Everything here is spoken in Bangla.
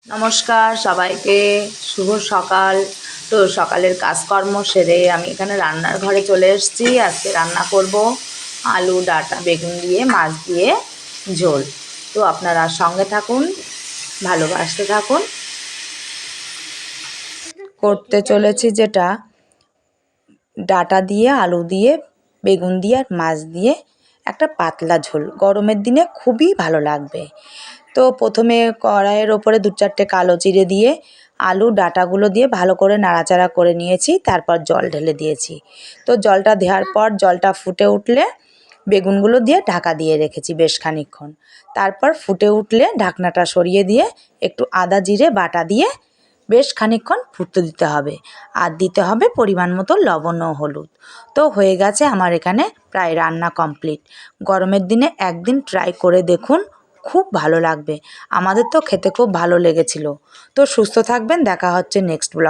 নমস্কার সবাইকে, শুভ সকাল। তো সকালের কাজকর্ম সেরে আমি এখানে রান্নার ঘরে চলে এসেছি। আজকে রান্না করব আলু ডাঁটা বেগুন দিয়ে মাছ দিয়ে ঝোল। তো আপনারা সঙ্গে থাকুন, ভালোবাসতে থাকুন। করতে চলেছি যেটা ডাঁটা দিয়ে আলু দিয়ে বেগুন দিয়ে আর মাছ দিয়ে একটা পাতলা ঝোল, গরমের দিনে খুবই ভালো লাগবে। তো প্রথমে কড়াইয়ের ওপরে 2-4টে কালো জিরে দিয়ে আলু ডাঁটাগুলো দিয়ে ভালো করে নাড়াচাড়া করে নিয়েছি, তারপর জল ঢেলে দিয়েছি। তো জলটা দেওয়ার পর জলটা ফুটে উঠলে বেগুনগুলো দিয়ে ঢাকা দিয়ে রেখেছি বেশ খানিকক্ষণ। তারপর ফুটে উঠলে ঢাকনাটা সরিয়ে দিয়ে একটু আদা জিরে বাটা দিয়ে বেশ খানিকক্ষণ ফুটতে দিতে হবে, আর দিতে হবে পরিমাণ মতো লবণ ও হলুদ। তো হয়ে গেছে আমার এখানে প্রায় রান্না কমপ্লিট। গরমের দিনে একদিন ট্রাই করে দেখুন, খুব ভালো লাগবে। আমাদের তো খেতে খুব ভালো লেগেছিল। তো সুস্থ থাকবেন, দেখা হচ্ছে নেক্সট ব্লগ।